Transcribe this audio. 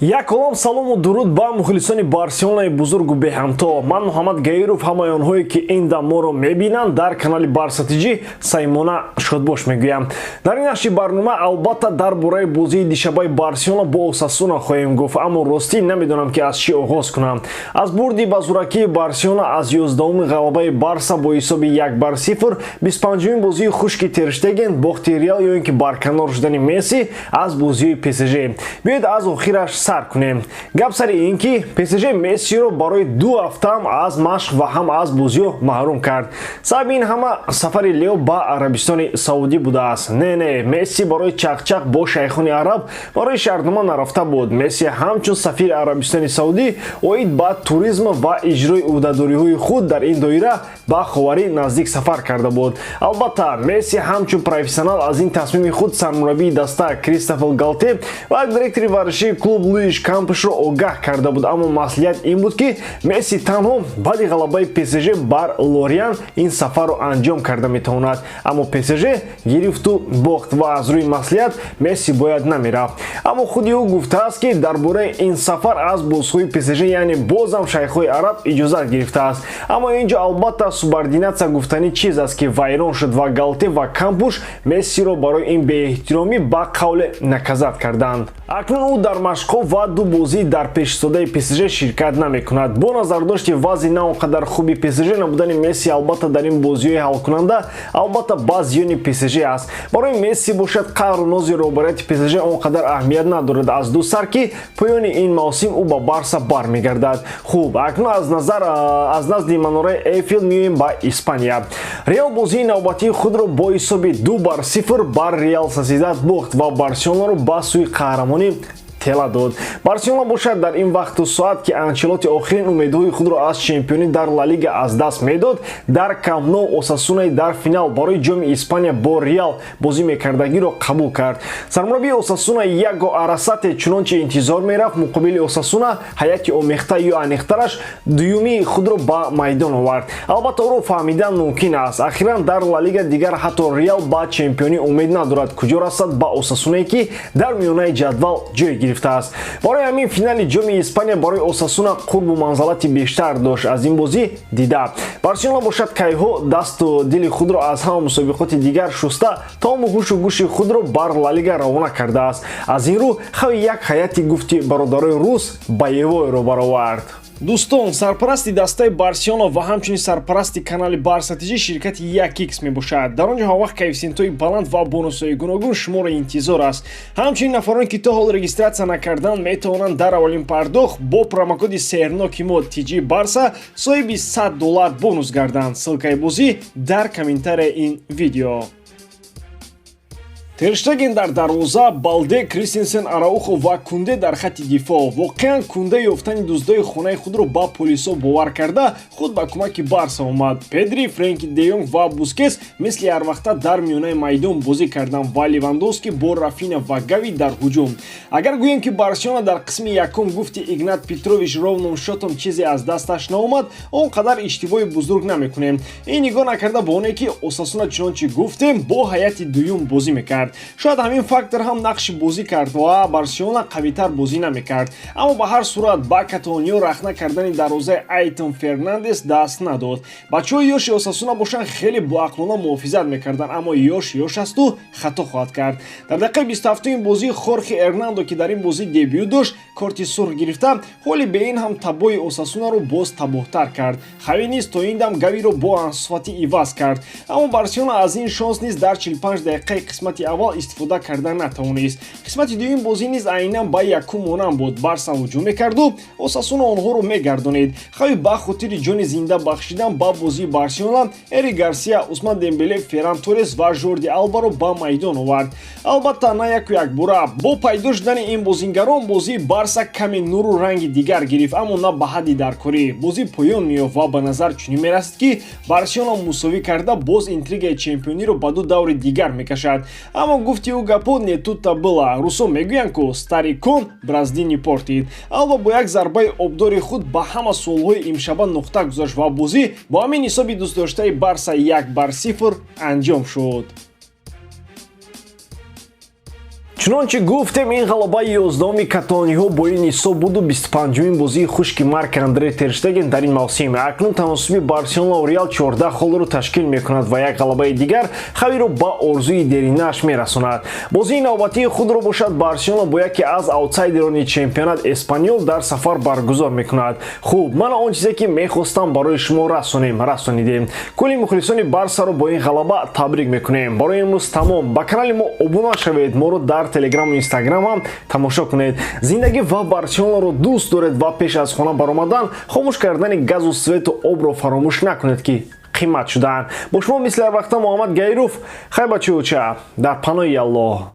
як калом салому дуруд ба мухлисони Барселонаи бузургу беҳамто. Ман Муҳаммад Гаиров ҳамаи онҳое ки ин дам моро мебинанд дар канали Барса ТВ Саймона шодбош мегӯям. Дар ин нашри барнома албатта дар бораи бозии дишабаи Барселона бо Осасуна хоҳем гуфт, аммо ростӣ намедонам ки аз чӣ оғоз кунам. Аз бурди ба зуракии Барселона аз 11-уми ғалабаи Барса бо ҳисоби 1-0, 25-уми бозии хушки Тер Штеген бохти Реал ё ин ки барканор шудани Месси аз бозии ПСЖ. Биёед аз охираш сар кунем. Гап сари ин ки ПСЖ Мессиро барои 2 ҳафта аз машқ ва ҳам аз бозиҳо маҳрум кард. Сабаби ин ҳама сафари Лео ба Арабистони Саудӣ будааст. Не, Месси барои чақчақ бо шайхони араб барои шартнома нарафта буд. Месси ҳамчун сафири Арабистони Саудӣ оид ба туризм ва иҷрои ӯҳдадориҳои худ дар ин доира ба ховарӣ наздик сафар карда буд. Албатта Месси ҳамчун профессионал аз ин тасмими худ сармураббии даста Кристофер Галте ва директори варзишии клуб Луиш Кампушро огаҳ карда буд, аммо маслиҳат ин буд ки Месси танҳо баъди ғалабаи ПСЖ бар Лориан ин сафарро анҷом карда метавонад, аммо ПСЖ гирифту бохт ва аз рӯи маслиҳат Месси бояд намерафт. Аммо худи ӯ гуфтааст ки дар бораи ин сафар аз бозҳои ПСЖ яъне бозам шайхҳои араб иҷозат гирифтааст. Аммо инҷо албатта субординатсия гуфтани чиз аст ки вайрон шуд ва Галте ва Кампуш Мессиро барои ин беэҳтиромӣ ба қавле наказат карданд. Акнун ӯ дар машқҳо ва ду бозии дар пешистодаи ПСЖ ширкат намекунад. Бо назардошти вазъи на он қадар хуби ПСЖ, набудани Месси албатта дар ин бозиҳои ҳалкунанда албатта ба зиёни ПСЖ аст. Барои Месси бошад қаҳру нози роҳбарияти ПСЖ он қадар аҳамият надорад аз ду сар ки поёни ин мавсим ӯ ба Барса бармегардад. Хуб, акнун аз назди манораи Эйфел меоем ба Испания. Реал бозии навбатии худро бо ҳисоби 2-0 бар Реал Сосидад бохт ва Барселонаро ба сӯи қаҳрамонӣ тела дод. Барселона бошад дар ин вақту соат ки Анчелоти охирин умедҳои худро аз чемпионӣ дар Ла Лига аз даст медод, дар Камп Nou Осасунаи дар финал барои ҷоми Испания бо Реал бозӣ мекардагиро қабул кард. Сармураббии Осасуна Яго Арасате чунончи интизор мерафт муқобили Осасуна ҳайати омехта ё анехтараш дуюмии худро ба майдон овард. Албатта ӯро фаҳмидан мумкин аст. Ахиран дар Ла Лига дигар ҳатто Реал ба чемпионӣ умед надорад, куҷо расад ба Осасунае ки дар миёнаи ҷадвал ҷой гирифтааст. Барои ҳамин финали ҷоми Испания барои Осасуна қурбу манзалати бештар дошт аз ин бозӣ дида. Барселона бошад кайҳо дасту дили худро аз ҳама мусобиқоти дигар шуста тому ҳушу гӯши худро бар Ла Лига равона кардааст. Аз ин рӯ хави як ҳайати гуфти бародарои рус ба Евоиро баровард. Дӯстон, сарпарасти дастаи Барселона ва ҳамчунин сарпарасти канали Барса ТВ ширкати 1x мебошад. Дар он ҷо ҳар вақт коэффициентҳои баланд ва бонусҳои гуногун шуморо интизор аст. Ҳамчунин нафароне ки то ҳол регистратсия накарданд метавонанд дар аввалин пардохт бо промокоди сеҳрноки мо TG Barsa соҳиби $100 бонус гарданд. Ссилкаи бозӣ дар комментарияи ин видео. Тер Штеген дар дарвоза, Балде, Кристенсен, Араухо ва Кунде дар хатти дифоъ. Воқеан Кунде ёфтани дуздои хонаи худро ба полисо бовар карда худ ба кӯмаки Барса омад. Педри, Френки де Йонг ва Бускетс мисли ҳарвақта дар миёнаи майдон бозӣ карданд ва Левандовски бо Рафина ва Гави дар ҳуҷум. Агар гӯем ки Барселона дар қисми якум гуфти Игнат Петрович ровном шотом чизе аз дасташ наомад, он қадар иштибоҳи бузург намекунем. Ин нигоҳ накарда ба оне ки Осасуна чунончи гуфтем бо ҳайати дуюм бозӣ мекард. Шояд ҳамин фактор ҳам нақши бозӣ кард ва Барселона қавитар бозӣ намекард, аммо ба ҳар сурат ба Каталониё рахна кардани дарвозаи Айтон Фернандес даст надод. Бачаҳои ёши Осасуна бошанд хеле боақлона муҳофизат мекарданд, аммо ёш асту хато хоҳад кард. Дар дақиқаи 27-ум бозии Хорхе Эрнандо ки дар ин бозӣ дебют дошт, корти сурх гирифта, ҳоли бе ин ҳам табои Осасунаро боз табоҳтар кард. Хави низ то ин дам Гавиро бо Ансу Фати иваз кард, аммо Барселона аз ин шонс низ дар 45 дақиқаи қисмати аввал истифода карда натавонист. Қисмати дуюм бозӣ низ айнан ба якум монанд буд. Барса ҳуҷум мекарду Осасуна онҳоро мегардонид. Хави ба хотири ҷони зинда бахшидан ба бозии Барселона Эрик Гарсия, Усман Дембеле, Ферран Торес ва Жорди Албаро ба майдон овард. Албатта на яку якбора бо пайдо шудани ин бозингарон бозии Барса каме нуру ранги дигар гирифт, аммо на ба ҳадди даркорӣ. Бозӣ поён меёфт ва ба назар чунин мерасид ки Барселона мусовӣ карда боз интригаи чемпиониро ба ду даври дигар мекашад. Аммо гуфти ӯ гапо не тутта была. Русо мегӯянд ку стари кун бразди непортид. Алба бо як зарбаи обдори худ ба ҳама суолҳои имшаба нуқта гузошт ва бозӣ бо ҳамин ҳисоби дӯстдоштаи Барса 1-0 анҷом шуд. чунончи гуфтем, ин ғалаба 11-уми каталониҳо бо ин ҳисоб буду 25-умин бозии хушки Марк-Андре Тер Штеген дар ин мавсим. Акнун таносуби Барселона ва Реал 14 холро ташкил мекунад ва як ғалабаи дигар хавиро ба орзуи деринааш мерасонад. Бозии навбатии худро бошад Барселона бо яке аз аутсайдерони чемпионат Эспаньол дар сафар баргузор мекунад. Хуб, мана он чизе ки мехостам барои шумо расонидем. Кулли мухлисони Барсаро бо ин ғалаба табрик мекунем. Барои имрӯз тамом. Ба канали мо обуна шавед. Моро дар Telegram و Instagram هم تماشا کنید. زندگی و بارسلونا رو دوست دارید و پیش از خانه برآمدن خاموش کردن گاز و سوئت و آب رو فراموش نکنید که قیمت شدن. با شما مثل هر وقت محمد گیروف. خیر بچه‌ها، در پناه الله.